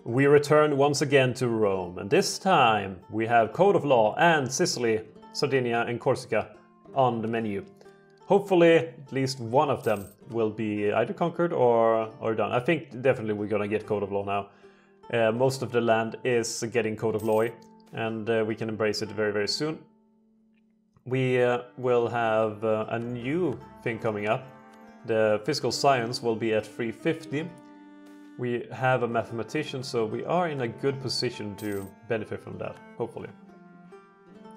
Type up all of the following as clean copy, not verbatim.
We return once again to Rome, and this time we have Code of Law and Sicily, Sardinia and Corsica on the menu. Hopefully at least one of them will be either conquered or done. I think definitely we're gonna get Code of Law now. Most of the land is getting Code of Law, and we can embrace it very, very soon. We will have a new thing coming up. The physical science will be at 350. We have a mathematician, so we are in a good position to benefit from that, hopefully.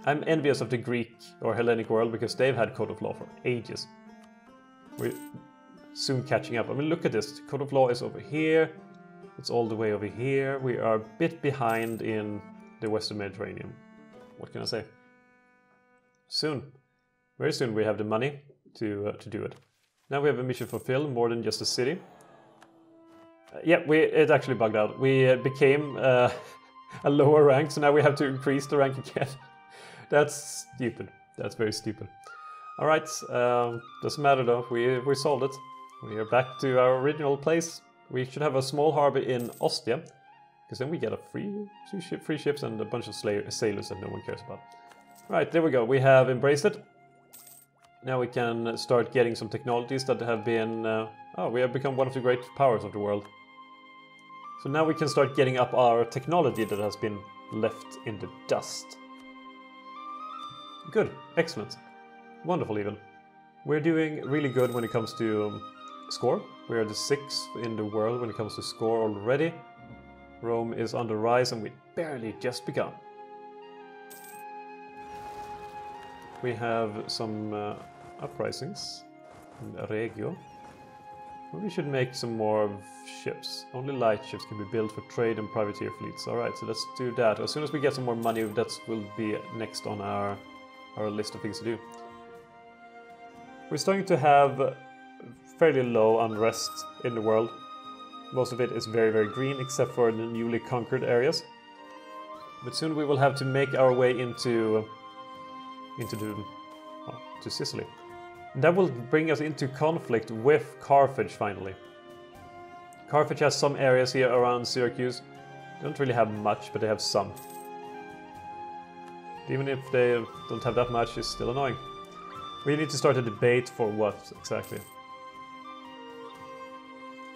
I'm envious of the Greek or Hellenic world because they've had Code of Law for ages. We're soon catching up. I mean, look at this. Code of Law is over here. It's all the way over here. We are a bit behind in the Western Mediterranean. What can I say? Soon, very soon, we have the money to do it. Now we have a mission fulfilled, more than just a city. Yeah, it actually bugged out. We became a lower rank, so now we have to increase the rank again. That's stupid. That's very stupid. All right, doesn't matter though. We solved it. We are back to our original place. We should have a small harbor in Ostia, because then we get a free ships and a bunch of sailors that no one cares about. Right, there we go. We have embraced it. Now we can start getting some technologies that have been... we have become one of the great powers of the world. So now we can start getting up our technology that has been left in the dust. Good, excellent. Wonderful even. We're doing really good when it comes to score. We are the 6th in the world when it comes to score already. Rome is on the rise and we barely just begun. We have some uprisings in Regio. We should make some more ships. Only light ships can be built for trade and privateer fleets. Alright, so let's do that. As soon as we get some more money, that will be next on our list of things to do. We're starting to have fairly low unrest in the world. Most of it is very, very green, except for the newly conquered areas. But soon we will have to make our way into Sicily. And that will bring us into conflict with Carthage finally. Carthage has some areas here around Syracuse. They don't really have much, but they have some. Even if they don't have that much, it's still annoying. We need to start a debate for what exactly?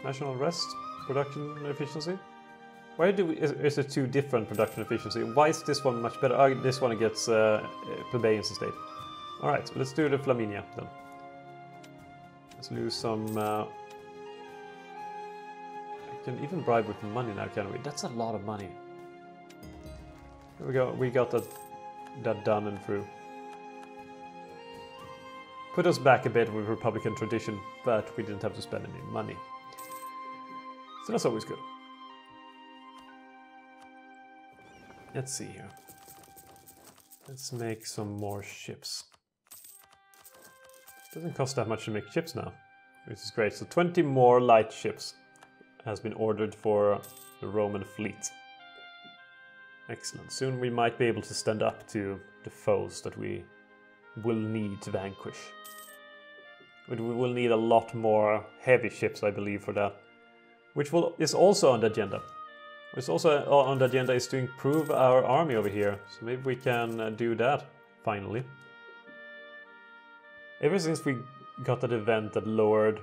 National rest? Production efficiency? Why is there two different production efficiency? Why is this one much better? This one gets plebeians instead. Alright, so let's do the Flaminia then. Let's lose some... I can even bribe with money now, can we? That's a lot of money. Here we go, we got that done and through. Put us back a bit with Republican tradition, but we didn't have to spend any money. So that's always good. Let's see here. Let's make some more ships. Doesn't cost that much to make ships now, which is great. So 20 more light ships has been ordered for the Roman fleet. Excellent. Soon we might be able to stand up to the foes that we will need to vanquish. But we will need a lot more heavy ships, I believe, for that. Which is also on the agenda. What's also on the agenda is to improve our army over here. So maybe we can do that, finally. Ever since we got that event that lowered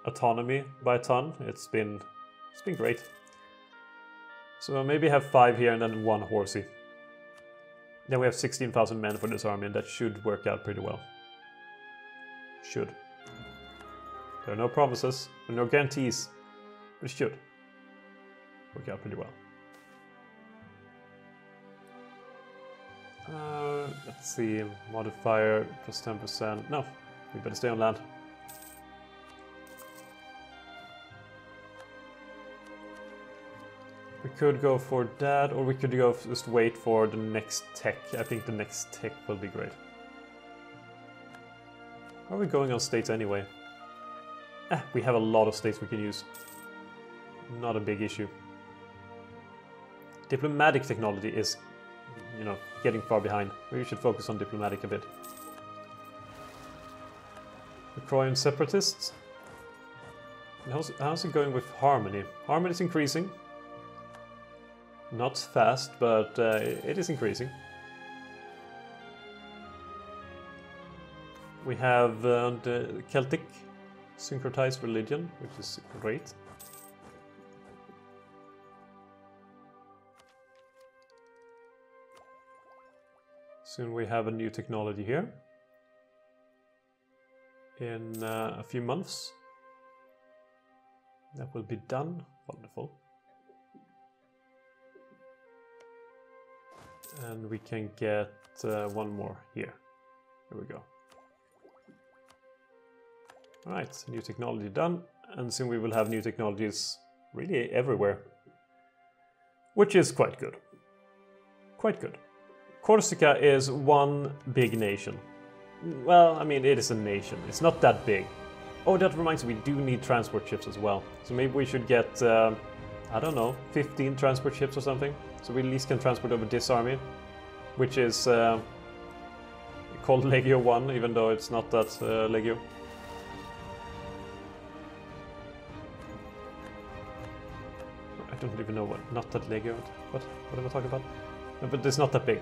autonomy by a ton, it's been great. So maybe have 5 here and then 1 horsey. Then we have 16,000 men for this army, and that should work out pretty well. Should. There are no promises, there are no guarantees, but it should work out pretty well. Let's see, modifier plus 10%. No, we better stay on land. We could go for that, or we could go just wait for the next tech. I think the next tech will be great. How are we going on states anyway? We have a lot of states we can use. Not a big issue. Diplomatic technology is, you know, getting far behind. We should focus on diplomatic a bit. The Croatian separatists. How's it going with harmony? Harmony is increasing. Not fast, but it is increasing. We have the Celtic syncretized religion, which is great. Soon we have a new technology here. In a few months. That will be done. Wonderful. And we can get one more here. Here we go. Alright, new technology done. And soon we will have new technologies really everywhere. Which is quite good. Quite good. Corsica is one big nation. Well, I mean, it is a nation. It's not that big. Oh, that reminds me, we do need transport ships as well. So maybe we should get, I don't know, 15 transport ships or something. So we at least can transport over this army. Which is called Legio 1, even though it's not that Legio. I don't even know what, not that Legio. What am I talking about? No, but it's not that big.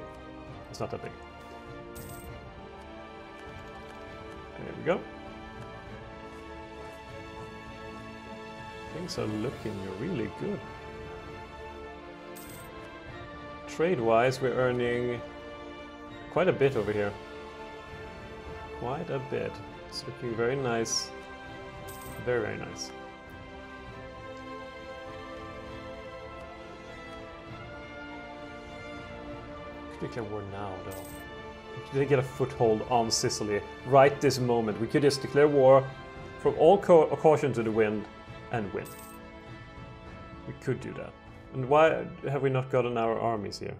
It's not that big. There we go. Things are looking really good. Trade-wise, we're earning quite a bit over here. Quite a bit. It's looking very nice. Very, very nice. Declare war now, though. We could get a foothold on Sicily right this moment. We could just declare war from all caution to the wind and win. We could do that. And why have we not gotten our armies here?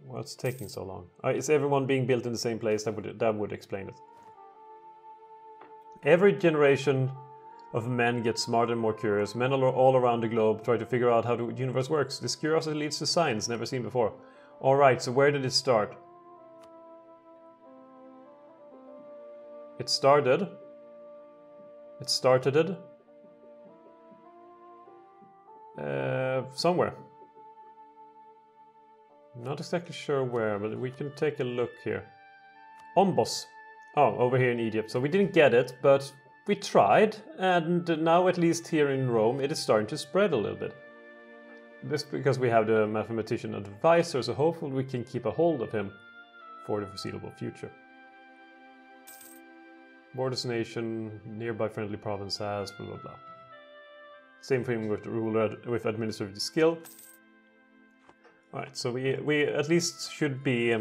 What's taking so long? Is everyone being built in the same place? That would explain it. Every generation of men get smarter and more curious. Men all around the globe try to figure out how the universe works. This curiosity leads to science never seen before. Alright, so where did it start? It started somewhere. Not exactly sure where, but we can take a look here. Ombos. Oh, over here in Egypt. So we didn't get it, but we tried, and now at least here in Rome it is starting to spread a little bit. This because we have the mathematician advisor, so hopefully we can keep a hold of him for the foreseeable future. Borders nation, nearby friendly province has, blah blah blah. Same thing with the ruler with administrative skill. Alright, so we at least should be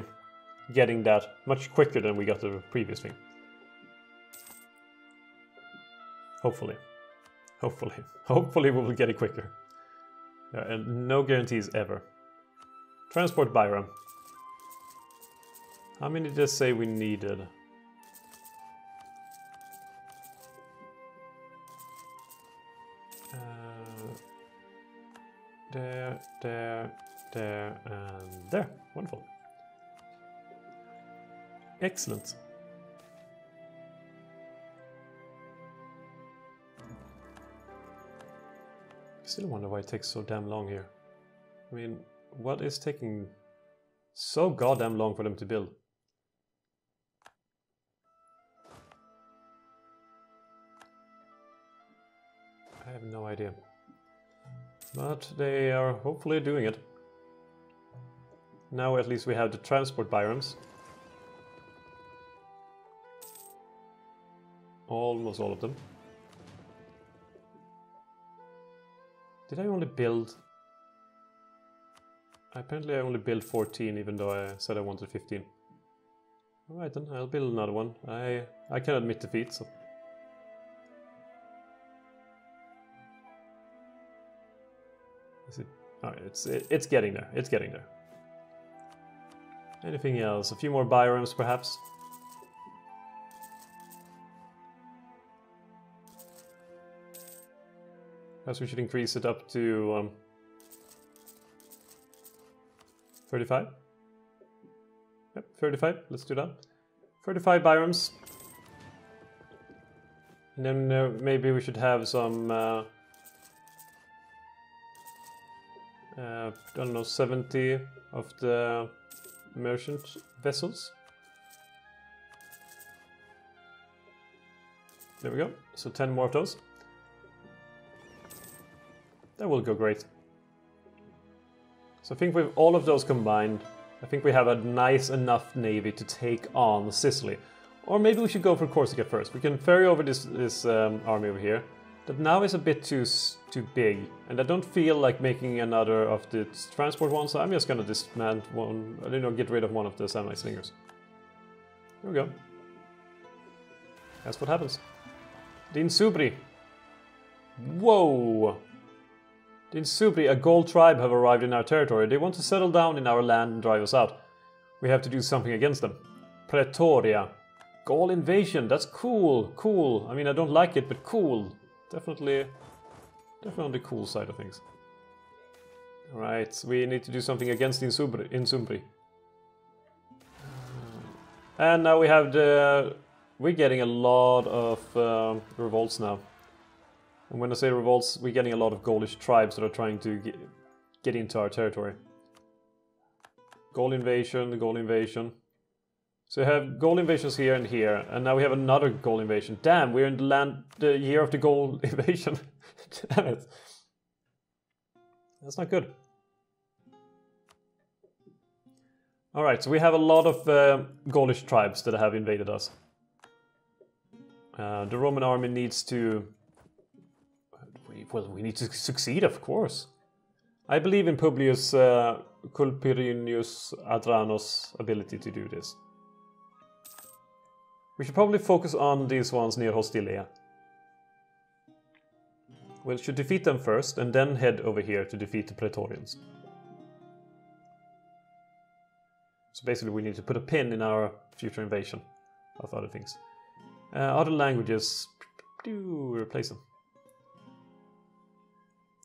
getting that much quicker than we got the previous thing. Hopefully. Hopefully we will get it quicker. And no guarantees ever. Transport Byram. How many did it say we needed? There, and there. Wonderful. Excellent. Still wonder why it takes so damn long here. I mean, what is taking so goddamn long for them to build? I have no idea. But they are hopefully doing it. Now at least we have the transport biomes. Almost all of them. Did I only build... Apparently I only built 14 even though I said I wanted 15. Alright then, I'll build another one. I can admit defeat, so... Is it? Alright, it's getting there. It's getting there. Anything else? A few more biomes perhaps? Perhaps we should increase it up to 35? Yep, 35. Let's do that. 35 biomes. And then maybe we should have some I don't know, 70 of the merchant vessels. There we go. So 10 more of those. That will go great. So I think with all of those combined, I think we have a nice enough navy to take on Sicily. Or maybe we should go for Corsica first. We can ferry over this army over here. That now is a bit too big. And I don't feel like making another of the transport ones, so I'm just gonna dismantle one, you know, get rid of one of the samurai slingers. There we go. That's what happens. The Insubri. Whoa! The Insubri, a Gaul tribe, have arrived in our territory. They want to settle down in our land and drive us out. We have to do something against them. Pretoria. Gaul invasion, that's cool, cool. I mean, I don't like it, but cool. Definitely on the cool side of things. Alright, we need to do something against the Insubri. And now we have the... We're getting a lot of revolts now. And when I say revolts, we're getting a lot of Gaulish tribes that are trying to get into our territory. Gaul invasion, the Gaul invasion. So we have Gaul invasions here and here, and now we have another Gaul invasion. Damn, we're in the year of the Gaul invasion. Damn it. That's not good. Alright, so we have a lot of Gaulish tribes that have invaded us. The Roman army needs to... Well, we need to succeed, of course. I believe in Publius Culpirinius Adrano's ability to do this. We should probably focus on these ones near Hostilea. We should defeat them first and then head over here to defeat the Praetorians. So basically we need to put a pin in our future invasion of other things. Other languages, replace them.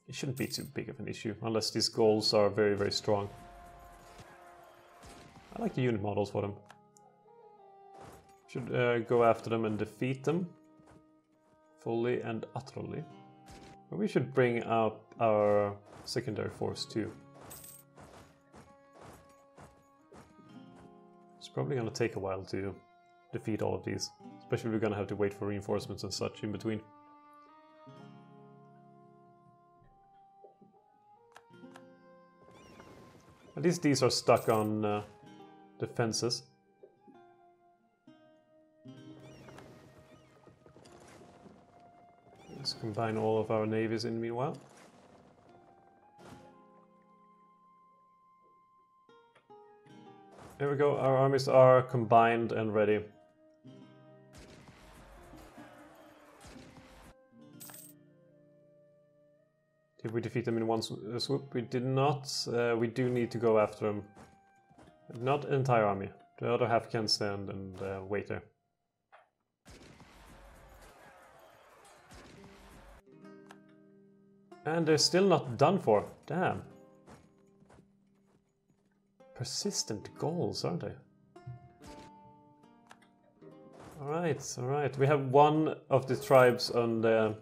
It shouldn't be too big of an issue, unless these goals are very, very strong. I like the unit models for them. Should go after them and defeat them. Fully and utterly. But we should bring up our secondary force too. It's probably going to take a while to defeat all of these. Especially if we're going to have to wait for reinforcements and such in between. At least these are stuck on defenses. Let's combine all of our navies in meanwhile. There we go, our armies are combined and ready. Did we defeat them in one swoop? We did not. We do need to go after them. Not the entire army. The other half can stand and wait there. And they're still not done for. Damn. Persistent goals, aren't they? Alright, alright. We have one of the tribes on the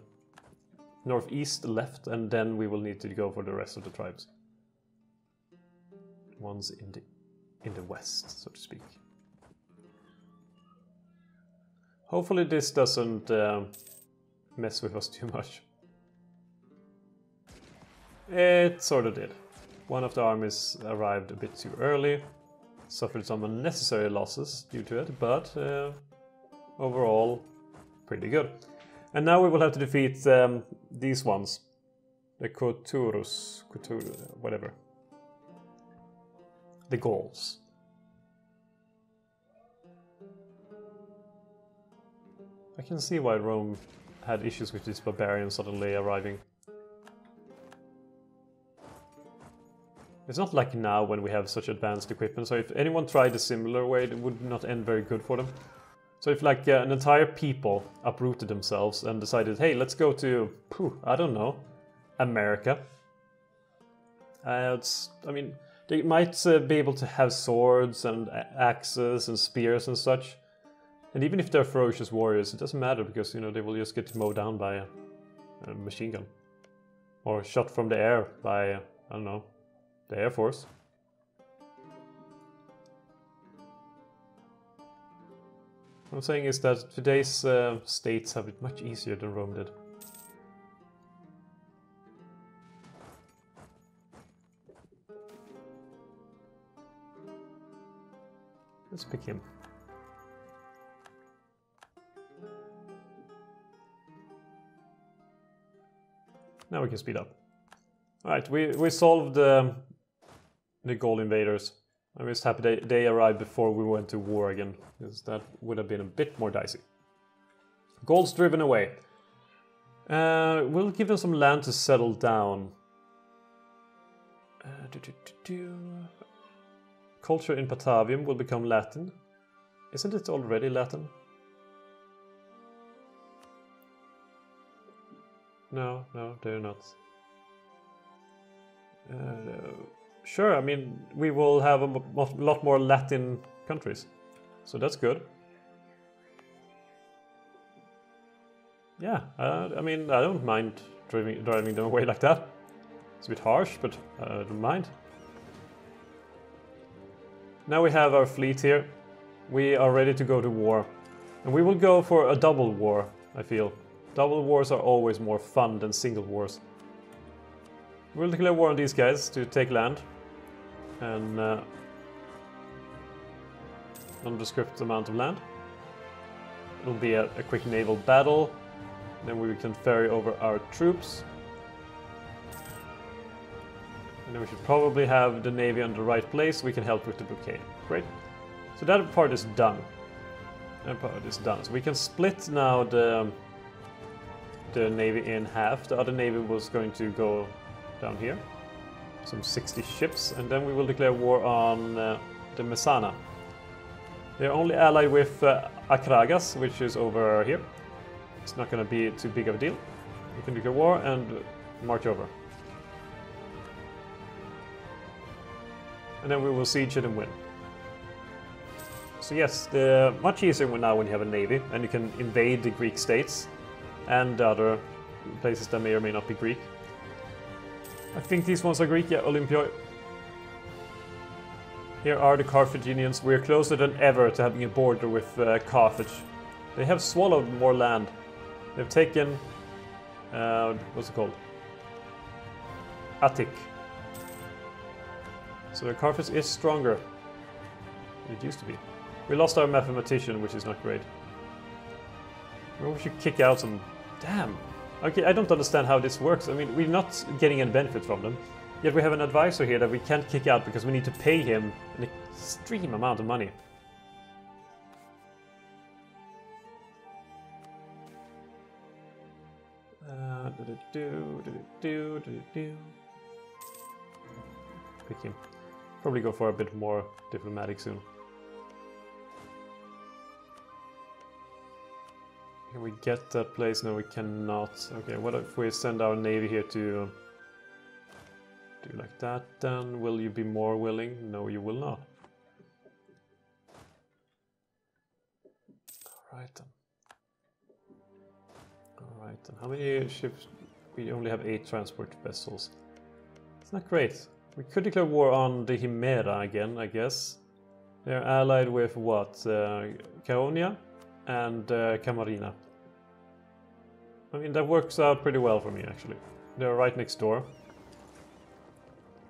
northeast left, and then we will need to go for the rest of the tribes. One's in the west, so to speak. Hopefully this doesn't mess with us too much. It sort of did. One of the armies arrived a bit too early, suffered some unnecessary losses due to it, but overall pretty good. And now we will have to defeat these ones. The Couturus, whatever. The Gauls. I can see why Rome had issues with these barbarians suddenly arriving. It's not like now when we have such advanced equipment, so if anyone tried a similar way, it would not end very good for them. So if like an entire people uprooted themselves and decided, hey, let's go to, I don't know, America. I mean, they might be able to have swords and axes and spears and such. And even if they're ferocious warriors, it doesn't matter because, you know, they will just get mowed down by a machine gun. Or shot from the air by, I don't know, the Air Force. What I'm saying is that today's states have it much easier than Rome did. Let's pick him. Now we can speed up. Alright, we solved the Gold Invaders. I'm just happy they arrived before we went to war again, because that would have been a bit more dicey. Gold's driven away. We'll give them some land to settle down. Culture in Batavium will become Latin. Isn't it already Latin? No, they're not. Sure, I mean, we will have a lot more Latin countries, so that's good. Yeah, I mean, I don't mind driving them away like that. It's a bit harsh, but I don't mind. Now we have our fleet here. We are ready to go to war. And we will go for a double war, I feel. Double wars are always more fun than single wars. We'll declare war on these guys to take land. And nondescript amount of land. It'll be a quick naval battle. Then we can ferry over our troops. And then we should probably have the navy on the right place. We can help with the blockade. Great. So that part is done. That part is done. So we can split now the navy in half. The other navy was going to go down here. Some 60 ships. And then we will declare war on the Messana. They're only allied with Akragas, which is over here. It's not going to be too big of a deal. We can declare war and march over. And then we will siege it and win. So yes, much easier now when you have a navy and you can invade the Greek states and other places that may or may not be Greek. I think these ones are Greek, yeah, Olympioi. Here are the Carthaginians. We're closer than ever to having a border with Carthage. They have swallowed more land. They've taken, what's it called? Attic. So the Carthage is stronger than it used to be. We lost our mathematician, which is not great. Maybe we should kick out some... Damn! Okay, I don't understand how this works. I mean, we're not getting any benefit from them. Yet we have an advisor here that we can't kick out because we need to pay him an extreme amount of money. Pick him. Probably go for a bit more diplomatic soon. Can we get that place? No, we cannot. Okay, what if we send our navy here to do like that then? Will you be more willing? No, you will not. Alright then. Alright then. How many ships? We only have 8 transport vessels. It's not great. We could declare war on the Himera again, I guess. They're allied with what? Caonia and Camarina. I mean, that works out pretty well for me, actually. They're right next door.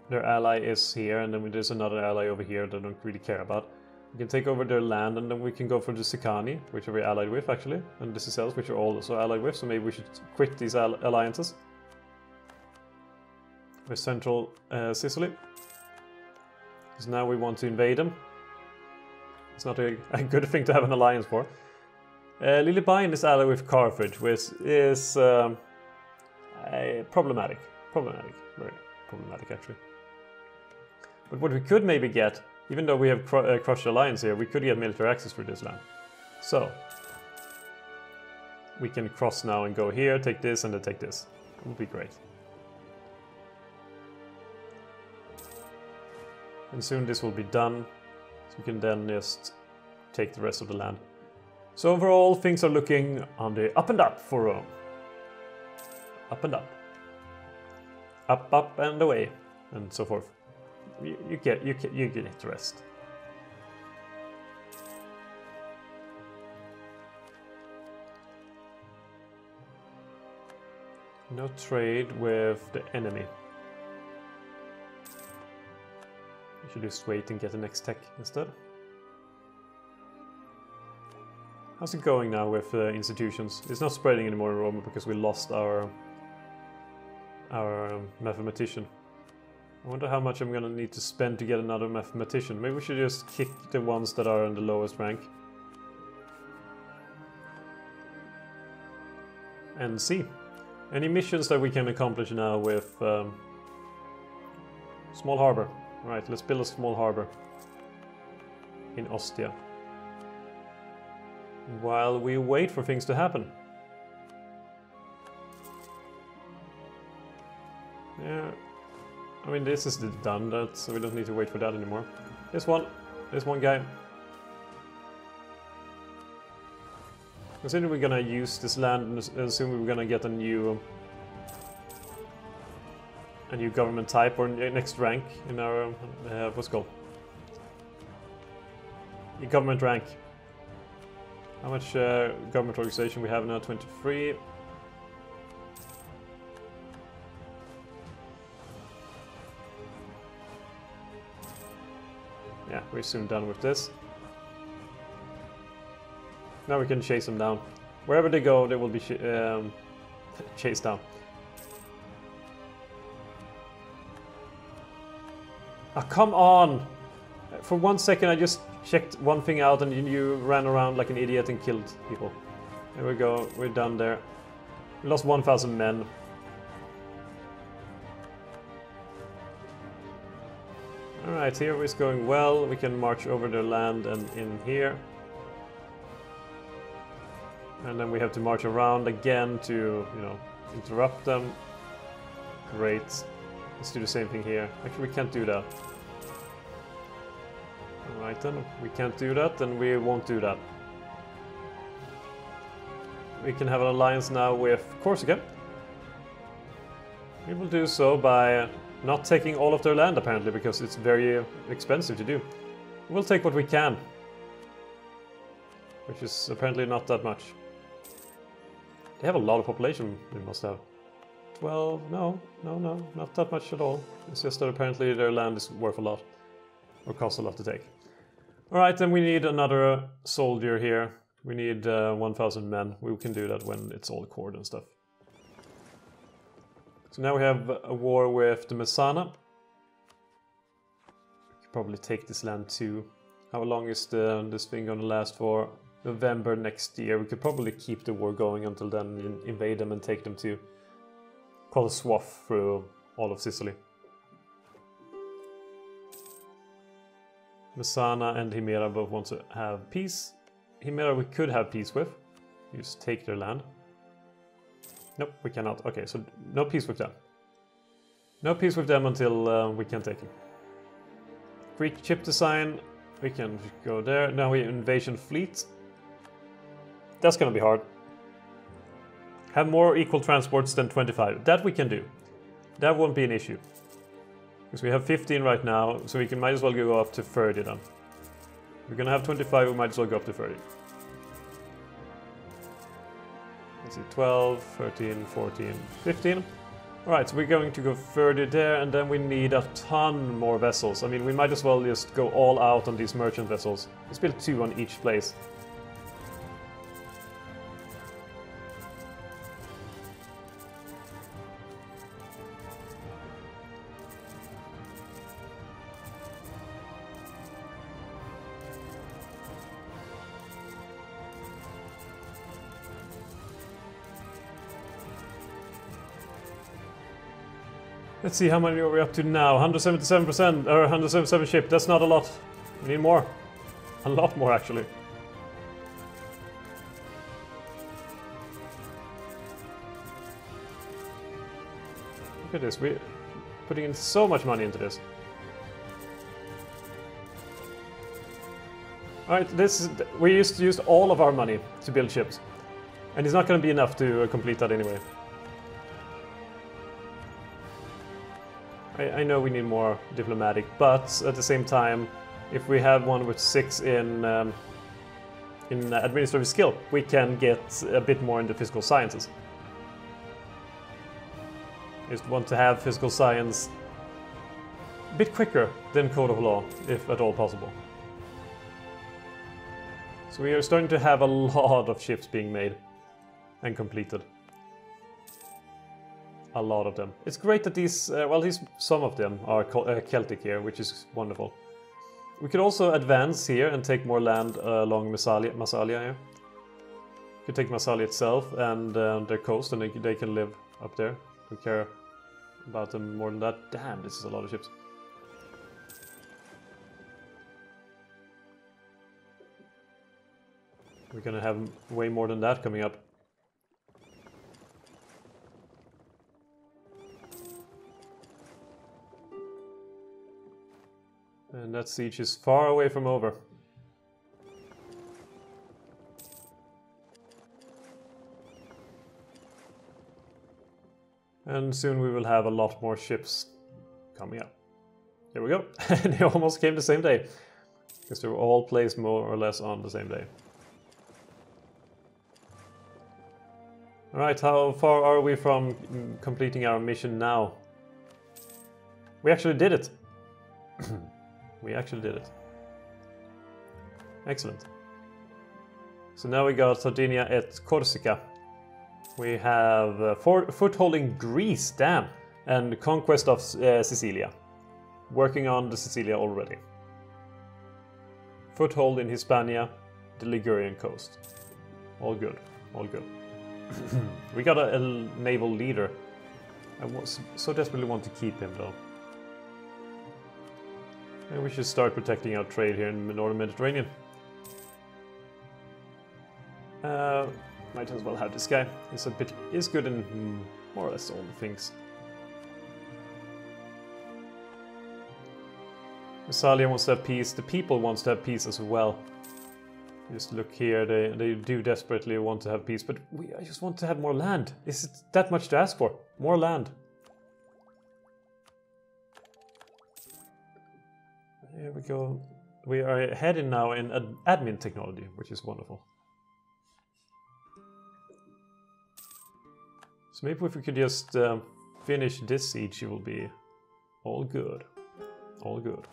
Their ally is here, and then there's another ally over here that I don't really care about. We can take over their land, and then we can go for the Sicani, which we're allied with, actually. And the Sicels, which are also allied with, so maybe we should quit these alliances. With central Sicily. Because now we want to invade them. It's not a good thing to have an alliance for. Lilybaean is allied with Carthage, which is problematic. Very problematic, actually. But what we could maybe get, even though we have crushed alliance here, we could get military access for this land. So, we can cross now and go here, take this, and then take this. It would be great. And soon this will be done, so we can then just take the rest of the land. So overall, things are looking on the up and up for Rome. Up and up. Up, up, and away, and so forth. you get the rest. No trade with the enemy. We should just wait and get the next tech instead. How's it going now with institutions? It's not spreading anymore in Rome because we lost our mathematician. I wonder how much I'm gonna need to spend to get another mathematician. Maybe we should just kick the ones that are in the lowest rank. And see. Any missions that we can accomplish now with small harbor. Right, let's build a small harbor in Ostia. While we wait for things to happen. Yeah, I mean this is done, so we don't need to wait for that anymore. This one guy. Considering we're gonna use this land and assume we're gonna get a new government type or next rank in our what's it called? Government rank. How much government organization we have now? 23. Yeah, we're soon done with this. Now we can chase them down. Wherever they go, they will be chased down. Ah, come on! For 1 second I just checked one thing out and you ran around like an idiot and killed people. There we go, we're done there. We lost 1,000 men. Alright, here it's going well. We can march over their land and in here. And then we have to march around again to, you know, interrupt them. Great. Let's do the same thing here. Actually, we can't do that. Alright then, we can't do that, and we won't do that. We can have an alliance now with Corsica. We will do so by not taking all of their land, apparently, because it's very expensive to do. We'll take what we can. Which is apparently not that much. They have a lot of population, they must have. 12, no, not that much at all. It's just that apparently their land is worth a lot. Or costs a lot to take. Alright, then we need another soldier here. We need 1,000 men. We can do that when it's all cored and stuff. So now we have a war with the Messana. We could probably take this land too. How long is this thing gonna last for? November next year. We could probably keep the war going until then, invade them and take them to call a swath through all of Sicily. Messana and Himera both want to have peace. Himera we could have peace with. Just take their land. Nope, we cannot. Okay, so no peace with them. No peace with them until we can take them. Greek ship design. We can go there. Now we invasion fleet. That's gonna be hard. Have more equal transports than 25. That we can do. That won't be an issue. Because we have 15 right now, so we might as well go up to 30 then. We're gonna have 25, we might as well go up to 30. Let's see, 12, 13, 14, 15. Alright, so we're going to go further there, and then we need a ton more vessels. I mean, we might as well just go all out on these merchant vessels. Let's build 2 on each place. Let's see how many are we up to now. 177%, or 177 ship. That's not a lot. We need more. A lot more, actually. Look at this. We're putting in so much money into this. Alright, we used all of our money to build ships. And it's not going to be enough to complete that anyway. I know we need more diplomatic, but at the same time, if we have one with 6 in administrative skill, we can get a bit more into physical sciences. I just want to have physical science a bit quicker than Code of Law, if at all possible. So we are starting to have a lot of ships being made and completed. A lot of them. It's great that these, well, at least some of them are Celtic here, which is wonderful. We could also advance here and take more land along Massalia here. We could take Massalia itself and their coast, and they can live up there. Don't care about them more than that. Damn, this is a lot of ships. We're gonna have way more than that coming up. And that siege is far away from over. And soon we will have a lot more ships coming up. Here we go. And they almost came the same day. Because they were all placed more or less on the same day. Alright, how far are we from completing our mission now? We actually did it! We actually did it. Excellent. So now we got Sardinia et Corsica. We have foothold in Greece, damn! And conquest of Sicilia. Working on the Sicilia already. Foothold in Hispania, the Ligurian coast. All good, all good. We got a naval leader. I so desperately want to keep him though. And we should start protecting our trade here in the northern Mediterranean. Might as well have this guy. He's good in more or less all the things. Massalia wants to have peace. The people wants to have peace as well. Just look here, they do desperately want to have peace, but I just want to have more land. Is it that much to ask for? More land. Here we go. We are heading now in admin technology, which is wonderful. So maybe if we could just finish this siege, it will be all good. All good.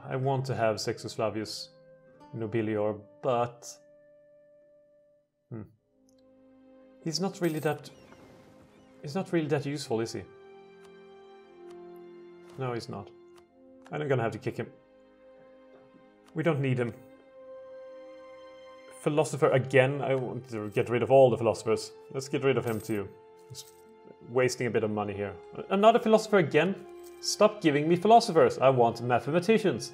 I want to have Sextus Flavius Nobilior, but he's not really that useful, is he? No, he's not. I'm gonna have to kick him. We don't need him. Philosopher again. I want to get rid of all the philosophers. Let's get rid of him too. Just wasting a bit of money here. Another philosopher again? Stop giving me philosophers. I want mathematicians.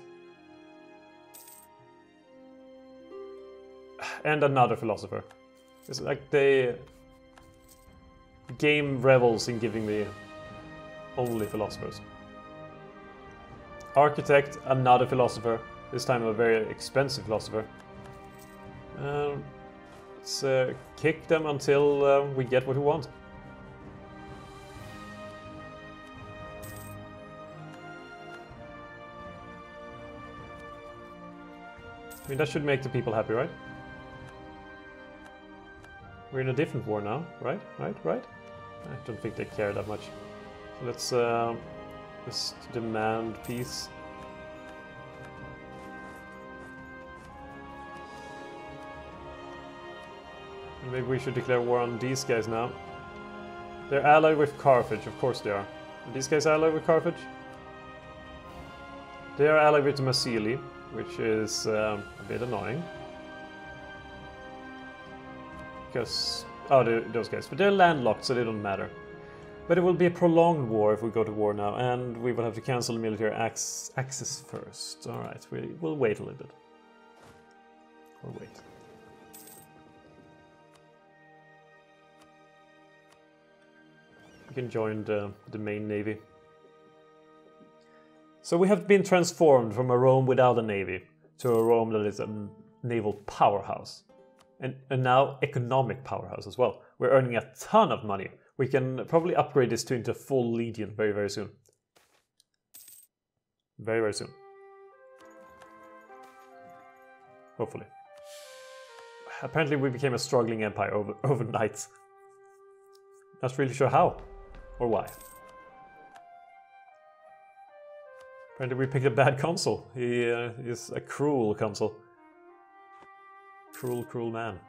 And another philosopher. It's like the game revels in giving me only philosophers. Architect, another philosopher. This time a very expensive philosopher. Let's kick them until we get what we want. I mean, that should make the people happy, right? We're in a different war now, right? Right? I don't think they care that much. So let's just demand peace. And maybe we should declare war on these guys now. They're allied with Carthage, of course they are. Are these guys allied with Carthage? They are allied with Massili, which is a bit annoying. Because, those guys, but they're landlocked, so they don't matter. But it will be a prolonged war if we go to war now, and we will have to cancel the military access first. Alright, we'll wait a little bit. We'll wait. You can join the main navy. So we have been transformed from a Rome without a navy to a Rome that is a naval powerhouse. And now economic powerhouse as well. We're earning a ton of money. We can probably upgrade this into a full legion very, very soon. Very, very soon. Hopefully. Apparently we became a struggling empire overnight. Not really sure how or why. Apparently we picked a bad consul. He is a cruel consul. Cruel, cruel man.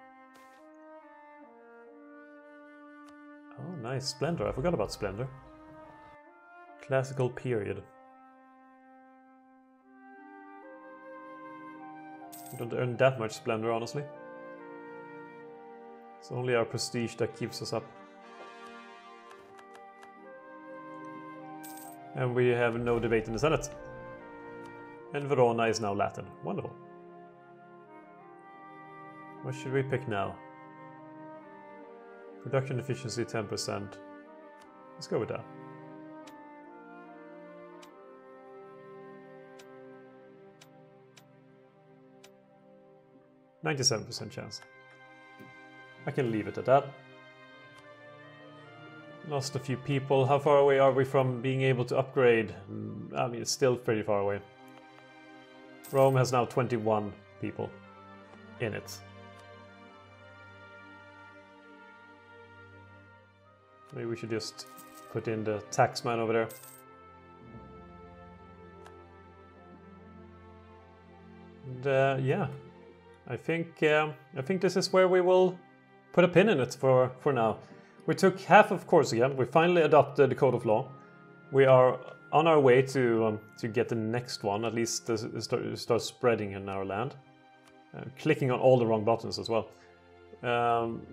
Oh, nice. Splendor. I forgot about Splendor. Classical period. We don't earn that much Splendor, honestly. It's only our prestige that keeps us up. And we have no debate in the Senate. And Verona is now Latin. Wonderful. What should we pick now? Production efficiency 10%. Let's go with that. 97% chance. I can leave it at that. Lost a few people. How far away are we from being able to upgrade? I mean, it's still pretty far away. Rome has now 21 people in it. Maybe we should just put in the taxman over there. And yeah, I think this is where we will put a pin in it for now. We took half of Corsica. We finally adopted the Code of Law. We are on our way to get the next one, at least start spreading in our land. Clicking on all the wrong buttons as well.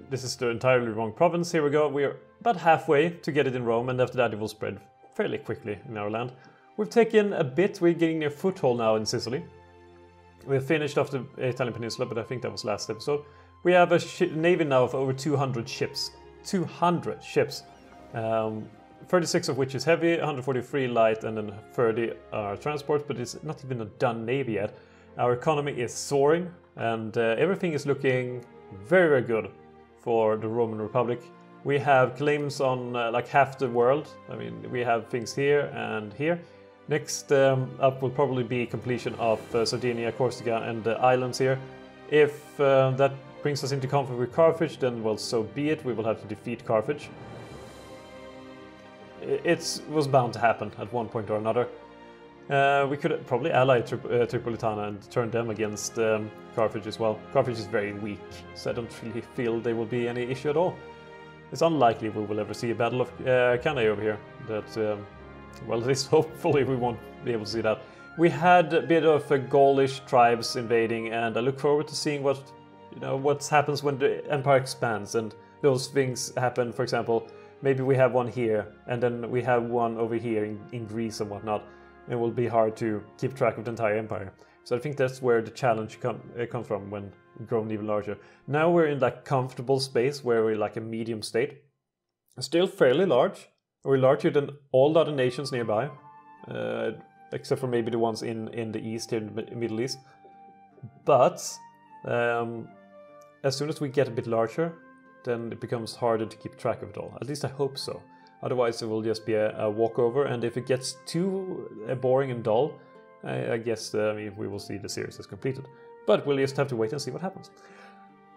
This is the entirely wrong province. Here we go. We are about halfway to get it in Rome, and after that it will spread fairly quickly in our land. We've taken a bit. We're getting a foothold now in Sicily. We've finished off the Italian peninsula, but I think that was last episode. We have a navy now of over 200 ships. 200 ships. 36 of which is heavy, 143 light, and then 30 are transport, but it's not even a done navy yet. Our economy is soaring, and everything is looking very, very good for the Roman Republic. We have claims on like half the world. I mean, we have things here and here. Next up will probably be completion of Sardinia, Corsica, and the islands here. If that brings us into conflict with Carthage, then well, so be it. We will have to defeat Carthage. It was bound to happen at one point or another. We could probably ally Tripolitana and turn them against Carthage as well. Carthage is very weak, so I don't really feel there will be any issue at all. It's unlikely we will ever see a Battle of Cannae over here. That, well, at least hopefully we won't be able to see that. We had a bit of Gaulish tribes invading, and I look forward to seeing what happens when the empire expands and those things happen. For example, maybe we have one here, and then we have one over here in Greece and whatnot. It will be hard to keep track of the entire empire. So I think that's where the challenge comes from when grown even larger. Now we're in that comfortable space where we're like a medium state. Still fairly large. We're larger than all the other nations nearby. Except for maybe the ones in the east, here in the Middle East. But as soon as we get a bit larger, then it becomes harder to keep track of it all. At least I hope so. Otherwise it will just be a walkover, and if it gets too boring and dull, I guess we will see the series as completed. But we'll just have to wait and see what happens.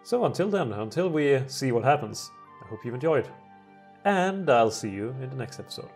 So until then, until we see what happens, I hope you've enjoyed. And I'll see you in the next episode.